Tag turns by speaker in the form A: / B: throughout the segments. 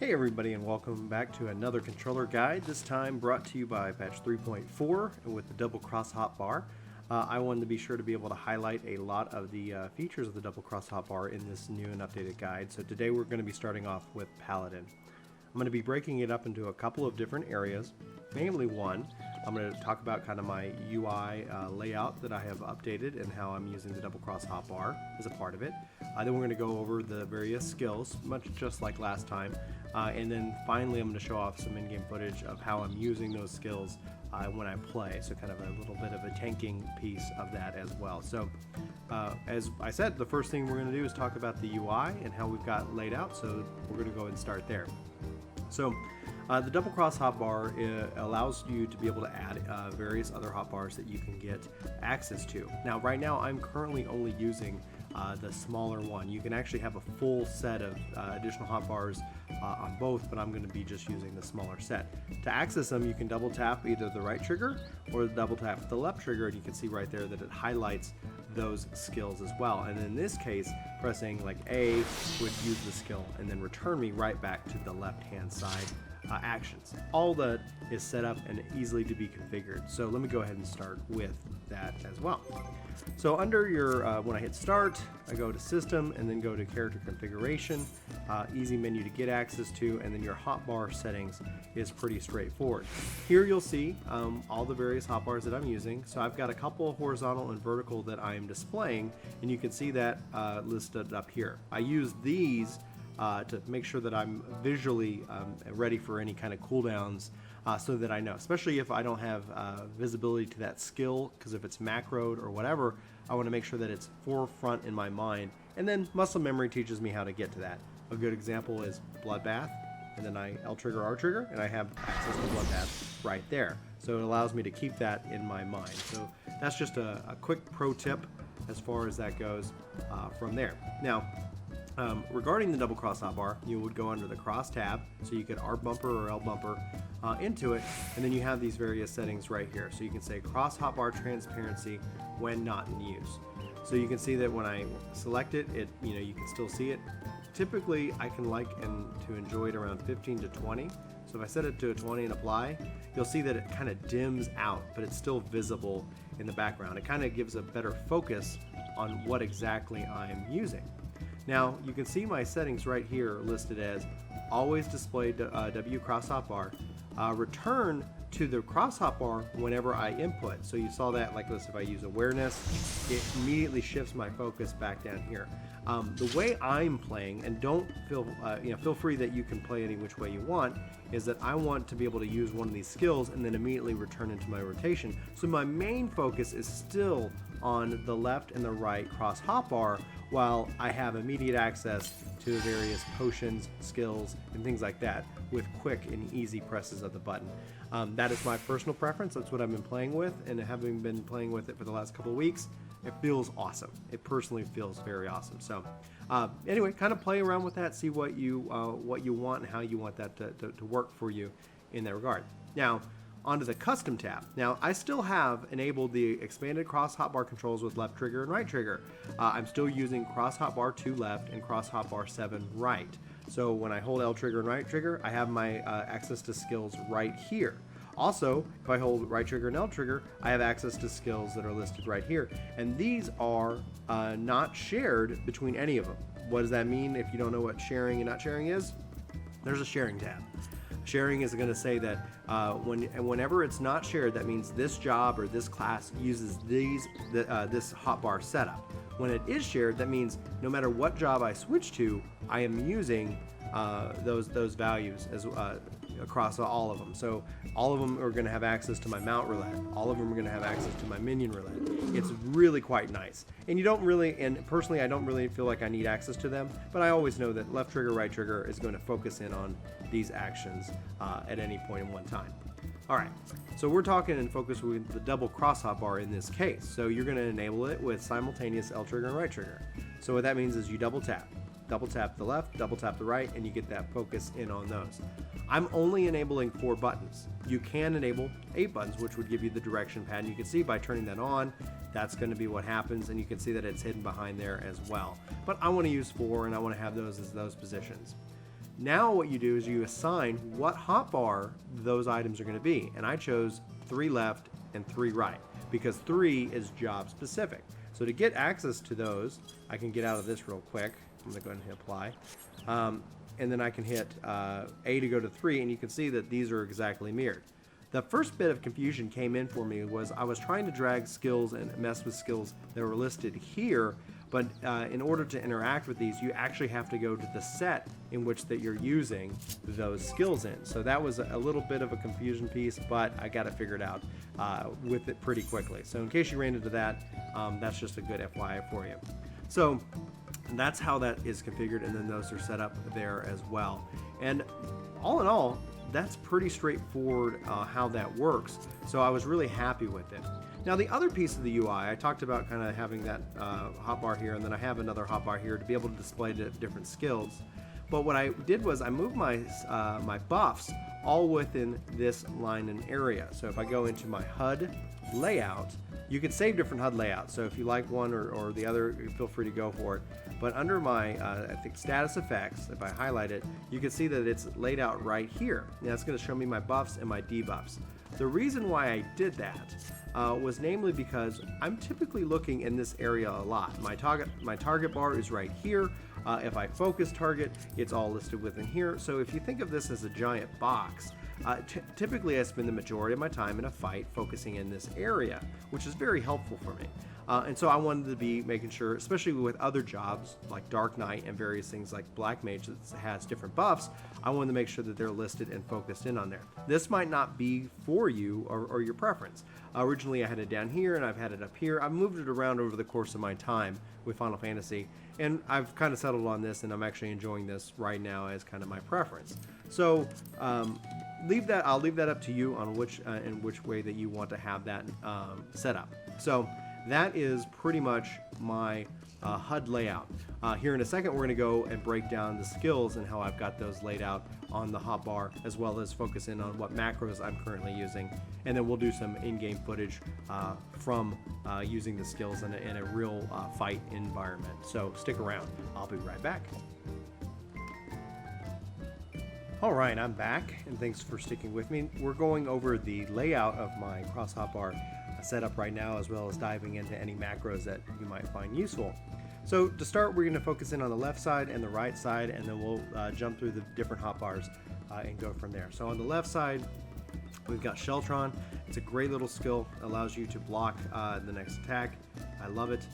A: Hey everybody, and welcome back to another controller guide, this time brought to you by Patch 3.4 with the Double Cross Hotbar. I wanted to be sure to be able to highlight a lot of the features of the Double Cross Hotbar in this new and updated guide. So today we're going to be starting off with Paladin. I'm going to be breaking it up into a couple of different areas, namely one. I'm going to talk about kind of my UI layout that I have updated and how I'm using the Double Cross Hotbar as a part of it. Then we're going to go over the various skills, much just like last time. And then finally I'm going to show off some in-game footage of how I'm using those skills when I play. So kind of a little bit of a tanking piece of that as well. So as I said, the first thing we're going to do is talk about the UI and how we've got laid out. So we're going to go ahead and start there. So the Double Cross Hotbar allows you to be able to add various other hotbars that you can get access to. Now right now I'm currently only using the smaller one. You can actually have a full set of additional hotbars on both, but I'm going to be just using the smaller set. To access them, you can double tap either the right trigger or double tap the left trigger, and you can see right there that it highlights those skills as well. And in this case, pressing like A would use the skill and then return me right back to the left hand side actions. All that is set up and easily to be configured. So let me go ahead and start with that as well. So under your, when I hit start, I go to system and then go to character configuration, easy menu to get access to, and then your hotbar settings is pretty straightforward. Here you'll see all the various hotbars that I'm using. So I've got a couple horizontal and vertical that I'm displaying, and you can see that listed up here. I use these to make sure that I'm visually ready for any kind of cooldowns so that I know, especially if I don't have visibility to that skill, because if it's macroed or whatever, I want to make sure that it's forefront in my mind. And then muscle memory teaches me how to get to that. A good example is Bloodbath, and then I L trigger, R trigger, and I have access to Bloodbath right there. So it allows me to keep that in my mind. So that's just a quick pro tip as far as that goes from there. Now, regarding the Double Cross Hotbar, you would go under the cross tab, so you could R bumper or L bumper into it, and then you have these various settings right here. So you can say cross hotbar transparency when not in use. So you can see that when I select it, you can still see it. Typically, I can like and to enjoy it around 15 to 20. So if I set it to a 20 and apply, you'll see that it kind of dims out, but it's still visible in the background. It kind of gives a better focus on what exactly I'm using. Now you can see my settings right here listed as always display W cross hotbar, return to the cross hotbar whenever I input. So you saw that like this, if I use awareness, it immediately shifts my focus back down here. The way I'm playing, and don't feel free that you can play any which way you want, is that I want to be able to use one of these skills and then immediately return into my rotation. So my main focus is still on the left and the right cross hotbar, while I have immediate access to various potions, skills, and things like that with quick and easy presses of the button. That is my personal preference. That's what I've been playing with, and having been playing with it for the last couple of weeks, it feels awesome. It personally feels very awesome. So anyway, kind of play around with that, see what you want and how you want that to work for you in that regard. Now, onto the custom tab. Now, I still have enabled the expanded cross hotbar controls with left trigger and right trigger. I'm still using cross hotbar 2 left and cross hotbar 7 right. So when I hold L trigger and right trigger, I have my access to skills right here. Also, if I hold right trigger and L trigger, I have access to skills that are listed right here. And these are not shared between any of them. What does that mean if you don't know what sharing and not sharing is? There's a sharing tab. Sharing is going to say that whenever it's not shared, that means this job or this class uses this hotbar setup. When it is shared, that means no matter what job I switch to, I am using those values as across all of them. So all of them are going to have access to my mount roulette. All of them are going to have access to my minion roulette. It's really quite nice. And you don't really, and personally I don't really feel like I need access to them, but I always know that left trigger, right trigger is going to focus in on these actions at any point in one time. All right, so we're talking and focus with the double cross hotbar in this case. So you're going to enable it with simultaneous L trigger and right trigger. So what that means is you double tap the left, double tap the right, and you get that focus in on those. I'm only enabling 4 buttons. You can enable 8 buttons, which would give you the direction pad. And you can see by turning that on, that's going to be what happens, and you can see that it's hidden behind there as well. But I want to use 4, and I want to have those as those positions. Now what you do is you assign what hotbar those items are going to be. And I chose 3 left and 3 right because 3 is job specific. So to get access to those, I can get out of this real quick. I'm going to go ahead and hit apply. And then I can hit A to go to 3, and you can see that these are exactly mirrored. The first bit of confusion came in for me was I was trying to drag skills and mess with skills that were listed here, but in order to interact with these, you actually have to go to the set in which that you're using those skills in. So that was a little bit of a confusion piece, but I got it figured out with it pretty quickly. So in case you ran into that, that's just a good FYI for you. So that's how that is configured, and then those are set up there as well. And all in all, that's pretty straightforward how that works. So I was really happy with it. Now the other piece of the UI, I talked about kind of having that hotbar here, and then I have another hotbar here to be able to display different skills. But what I did was I moved my my buffs all within this line and area. So if I go into my HUD layout, you can save different HUD layouts. So if you like one or the other, feel free to go for it. But under my, I think, status effects, if I highlight it, you can see that it's laid out right here. And that's going to show me my buffs and my debuffs. The reason why I did that was namely because I'm typically looking in this area a lot. My target bar is right here. If I focus target, it's all listed within here. So if you think of this as a giant box, typically I spend the majority of my time in a fight focusing in this area, which is very helpful for me. And so I wanted to be making sure, especially with other jobs like Dark Knight and various things like Black Mage that has different buffs, I wanted to make sure that they're listed and focused in on there. This might not be for you or your preference. Originally I had it down here and I've had it up here. I've moved it around over the course of my time with Final Fantasy, and I've kind of settled on this, and I'm actually enjoying this right now as kind of my preference. So I'll leave that up to you on which in which way that you want to have that set up. So that is pretty much my HUD layout. Here in a second, we're going to go and break down the skills and how I've got those laid out on the hotbar, as well as focus in on what macros I'm currently using. And then we'll do some in-game footage from using the skills in a real fight environment. So stick around. I'll be right back. All right, I'm back, and thanks for sticking with me. We're going over the layout of my cross hotbar setup right now, as well as diving into any macros that you might find useful. So to start, we're going to focus in on the left side and the right side, and then we'll jump through the different hotbars and go from there. So on the left side, we've got Sheltron. It's a great little skill, allows you to block the next attack. I love it.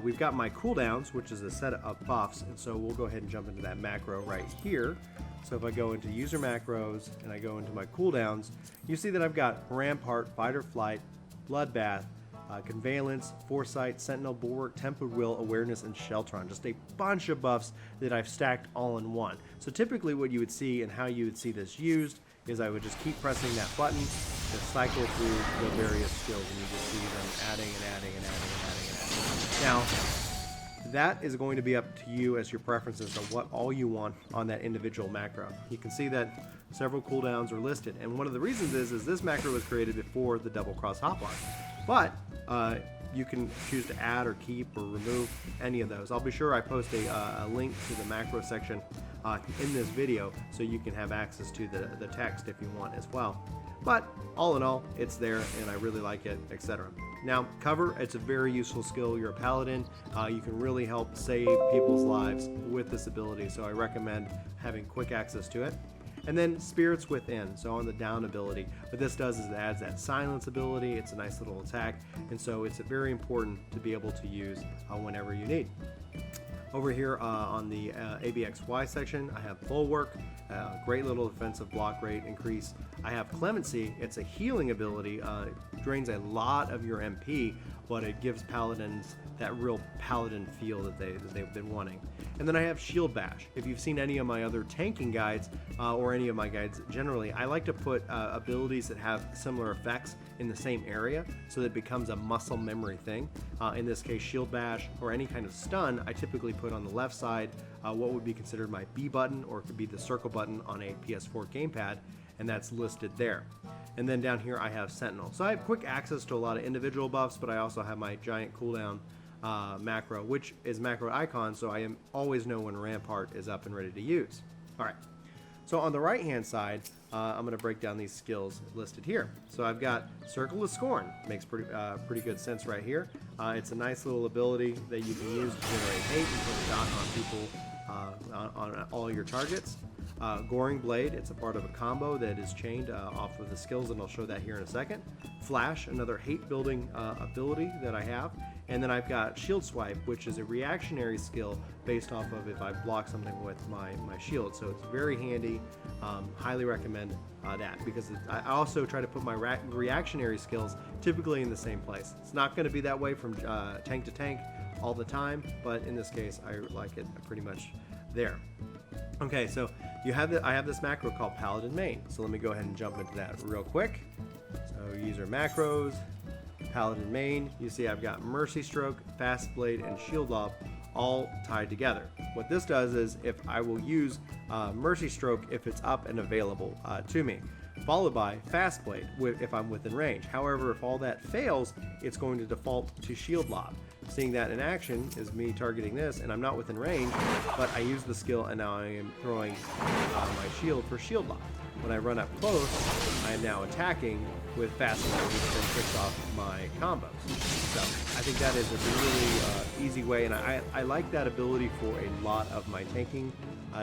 A: We've got my cooldowns, which is a set of buffs, and so we'll go ahead and jump into that macro right here. So if I go into user macros and I go into my cooldowns, you see that I've got Rampart, Fight or Flight, Bloodbath, Convalence, Foresight, Sentinel, Bulwark, Tempered Will, Awareness, and Sheltron. Just a bunch of buffs that I've stacked all in one. So typically what you would see and how you would see this used is I would just keep pressing that button to cycle through the various skills, and you just see them adding and adding and adding and adding and adding. Now, that is going to be up to you as your preferences of what all you want on that individual macro. You can see that several cooldowns are listed, and one of the reasons is this macro was created before the Double Cross Hotbar, but you can choose to add or keep or remove any of those. I'll be sure I post a link to the macro section in this video so you can have access to the text if you want as well. But all in all, it's there and I really like it, etc. Now, cover, it's a very useful skill. You're a paladin. You can really help save people's lives with this ability, so I recommend having quick access to it. And then Spirits Within, so on the down ability. What this does is it adds that silence ability. It's a nice little attack, and so it's very important to be able to use whenever you need. Over here on the ABXY section, I have Bulwark, great little defensive block rate increase. I have Clemency, it's a healing ability, drains a lot of your MP, but it gives paladins that real paladin feel that they've been wanting. And then I have Shield Bash. If you've seen any of my other tanking guides, or any of my guides generally, I like to put abilities that have similar effects in the same area, so that it becomes a muscle memory thing. In this case, Shield Bash or any kind of stun, I typically put on the left side what would be considered my B button, or it could be the circle button on a PS4 gamepad, and that's listed there. And then down here I have Sentinel. So I have quick access to a lot of individual buffs, but I also have my giant cooldown macro, which is macro icon, so I always know when Rampart is up and ready to use. All right, So on the right hand side, I'm going to break down these skills listed here. So I've got Circle of Scorn, makes pretty good sense right here. It's a nice little ability that you can use to generate hate and put a dot on people, on all your targets. Goring Blade, it's a part of a combo that is chained off of the skills, and I'll show that here in a second. Flash, another hate building ability that I have. And then I've got Shield Swipe, which is a reactionary skill based off of if I block something with my shield. So it's very handy. Highly recommend that, because I also try to put my reactionary skills typically in the same place. It's not going to be that way from tank to tank all the time, but in this case I like it pretty much there. Okay, so I have this macro called Paladin Main. So let me go ahead and jump into that real quick. So user macros, Paladin Main. You see I've got Mercy Stroke, Fast Blade, and Shield Lob all tied together. What this does is if I will use Mercy Stroke if it's up and available to me, followed by Fast Blade if I'm within range. However, if all that fails, it's going to default to Shield Lob. Seeing that in action is me targeting this, and I'm not within range, but I use the skill and now I am throwing my shield for Shield Lob. When I run up close, I am now attacking with Fast Blade, which then kicks off my combos. So I think that is a really easy way, and I like that ability for a lot of my tanking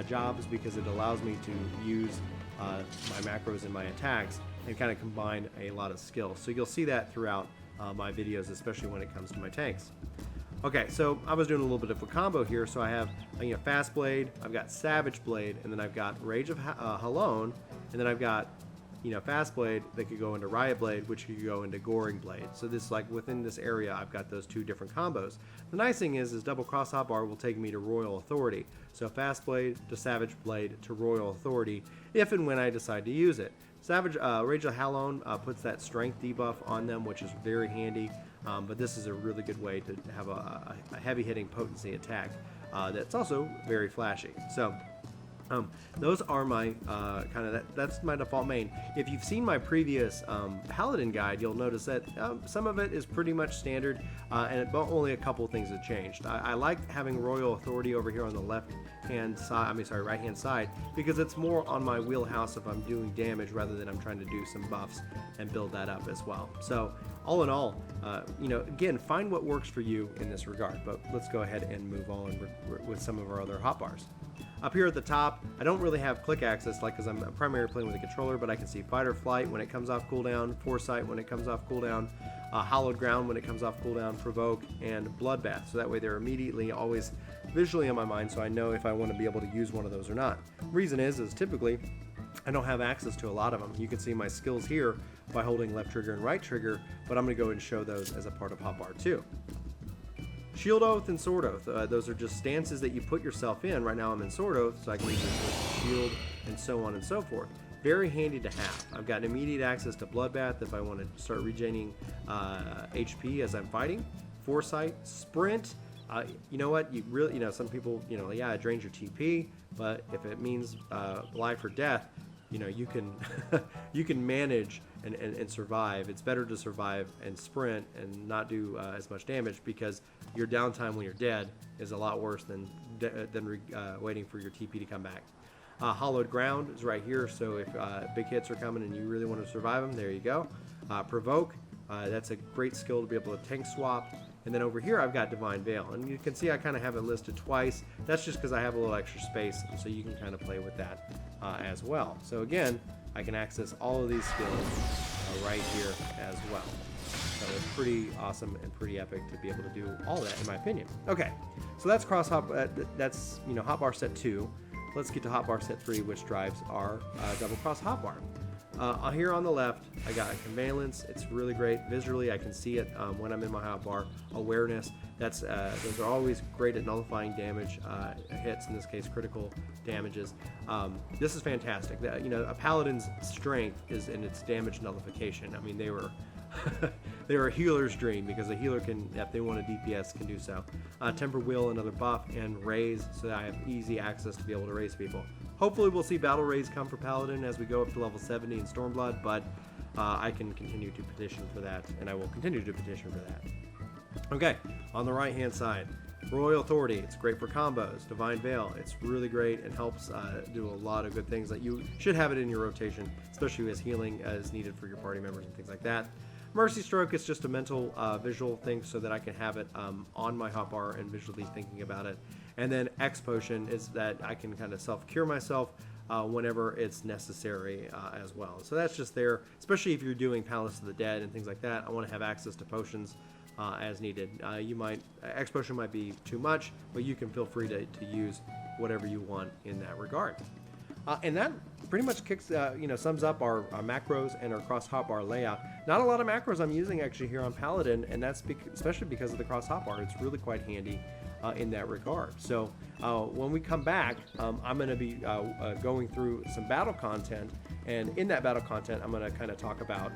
A: jobs, because it allows me to use my macros and my attacks and kind of combine a lot of skills. So you'll see that throughout my videos, especially when it comes to my tanks. Okay, so I was doing a little bit of a combo here. So I have Fast Blade, I've got Savage Blade, and then I've got Rage of Halone, and then I've got Fast Blade that could go into Riot Blade, which could go into Goring Blade. So this, like, within this area, I've got those two different combos. The nice thing is Double Cross Hotbar will take me to Royal Authority. So Fast Blade to Savage Blade to Royal Authority, if and when I decide to use it. Rage of Halone puts that strength debuff on them, which is very handy. But this is a really good way to have a heavy hitting potency attack that's also very flashy. So those are my that's my default main. If you've seen my previous Paladin guide, you'll notice that some of it is pretty much standard, and only a couple things have changed. I like having Royal Authority over here on the right hand side, because it's more on my wheelhouse if I'm doing damage rather than I'm trying to do some buffs and build that up as well. So all in all, again, find what works for you in this regard. But let's go ahead and move on with some of our other hotbars. Up here at the top, I don't really have click access, because I'm primarily playing with a controller, but I can see Fight or Flight when it comes off cooldown, Foresight when it comes off cooldown, Hallowed Ground when it comes off cooldown, Provoke, and Bloodbath. So that way they're immediately always visually on my mind, so I know if I want to be able to use one of those or not. Reason is typically I don't have access to a lot of them. You can see my skills here by holding left trigger and right trigger, but I'm going to go and show those as a part of Hotbar 2. Shield Oath and Sword Oath, those are just stances that you put yourself in. Right now I'm in Sword Oath, so I can use this with Shield and so on and so forth. Very handy to have. I've got immediate access to Bloodbath if I want to start regaining HP as I'm fighting. Foresight, Sprint. You know what? You really, some people, yeah, it drains your TP, but if it means life or death, you can you can manage and survive. It's better to survive and sprint and not do as much damage, because your downtime when you're dead is a lot worse than waiting for your TP to come back. Hallowed Ground is right here, so if big hits are coming and you really want to survive them, there you go. Provoke, that's a great skill to be able to tank swap. And then over here I've got Divine Veil, and you can see I kind of have it listed twice. That's just because I have a little extra space, so you can kind of play with that as well. So again, I can access all of these skills right here as well. So it's pretty awesome and pretty epic to be able to do all that, in my opinion. Okay, so that's Hotbar set 2. Let's get to Hotbar set 3, which drives our Double Cross Hotbar. Here on the left, I got a Convalence. It's really great visually. I can see it when I'm in my hotbar. Awareness. Those are always great at nullifying damage hits. In this case, critical damages. This is fantastic. A Paladin's strength is in its damage nullification. I mean, they were they were a healer's dream, because a healer can, if they want a DPS, can do so. Temper Wheel, another buff, and Raise, so that I have easy access to be able to raise people. Hopefully we'll see Battle Raise come for Paladin as we go up to level 70 in Stormblood, but I can continue to petition for that, and I will continue to petition for that. Okay, on the right hand side, Royal Authority, it's great for combos. Divine Veil, it's really great and helps do a lot of good things that you should have it in your rotation, especially as healing as needed for your party members and things like that. Mercy Stroke is just a mental visual thing so that I can have it on my hotbar and visually thinking about it. And then X Potion is that I can kind of self-cure myself whenever it's necessary as well. So that's just there, especially if you're doing Palace of the Dead and things like that. I want to have access to potions as needed. X Potion might be too much, but you can feel free to use whatever you want in that regard. And that pretty much sums up our macros and our cross hotbar layout. Not a lot of macros I'm using actually here on Paladin, and that's especially because of the cross hotbar. It's really quite handy in that regard. So when we come back, I'm going to be going through some battle content, and in that battle content, I'm going to kind of talk about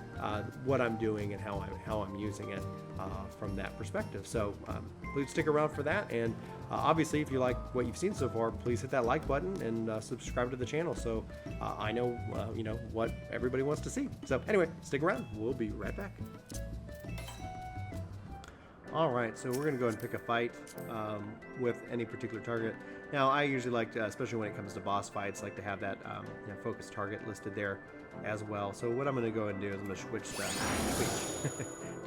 A: what I'm doing and how I'm using it from that perspective. So please stick around for that, and obviously, if you like what you've seen so far, please hit that like button and subscribe to the channel so I know what everybody wants to see. So anyway, stick around. We'll be right back. Alright, so we're going to go ahead and pick a fight with any particular target. Now, I usually like to, especially when it comes to boss fights, like to have that focus target listed there as well. So what I'm going to go ahead and do is I'm going to switch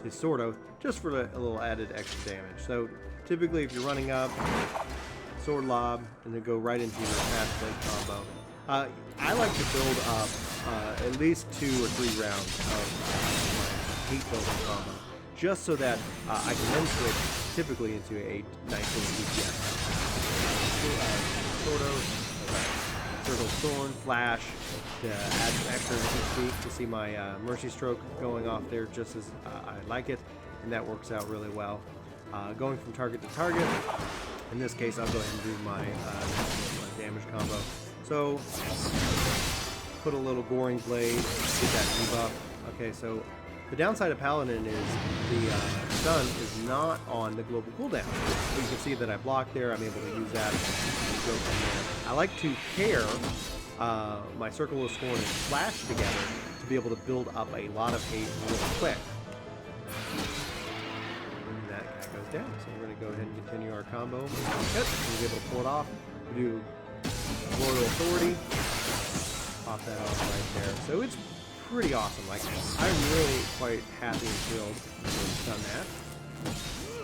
A: to Sword Oath, just for a little added extra damage. So typically if you're running up, Sword Lob, and then go right into your fast blade combo. I like to build up at least 2 or 3 rounds of my heat building combo, just so that I can then switch typically into a nice little DPS. Sword Oath, Circle Thorn, Flash, to add some extra speed to see my Mercy Stroke going off there just as I like it, and that works out really well. Going from target to target, in this case I'll go ahead and do my damage combo. So, put a little Goring Blade, get that debuff. Okay, so the downside of Paladin is the stun is not on the global cooldown. So you can see that I blocked there, I'm able to use that and go from there. I like to pair my Circle of Scorn and Flash together to be able to build up a lot of hate really quick. And that guy goes down. So we're going to go ahead and continue our combo. We'll be able to pull it off. We do Royal Authority. Pop that off right there. So it's pretty awesome. Like, I'm really quite happy and thrilled to have done that.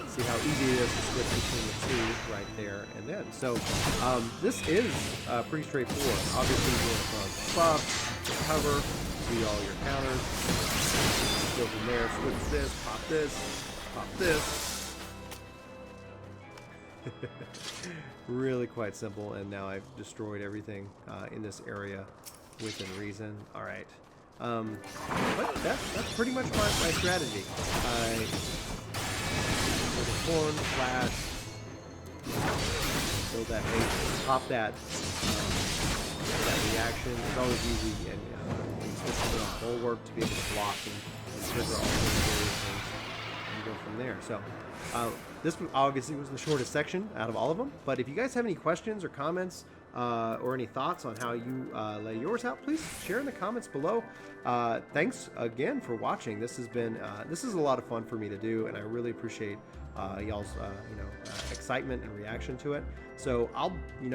A: See how easy it is to switch between the two right there and then. So this is pretty straightforward. Obviously, you want to buff, recover, see all your counters, go from there, switch this, pop this. Really quite simple, and now I've destroyed everything in this area within reason. All right. But that's pretty much my strategy. Horn, Flash, build that hate, pop that reaction. It's always easy, and especially on Bulwark, to be able to block and trigger all those various things and go from there. So this obviously was the shortest section out of all of them, but if you guys have any questions or comments or any thoughts on how you lay yours out, please share in the comments below. Thanks again for watching. This has been this is a lot of fun for me to do, and I really appreciate y'all's excitement and reaction to it. So I'll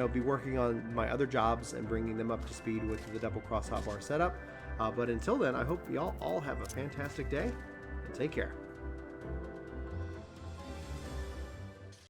A: be working on my other jobs and bringing them up to speed with the Double Cross Hotbar setup. But until then, I hope y'all all have a fantastic day, and take care.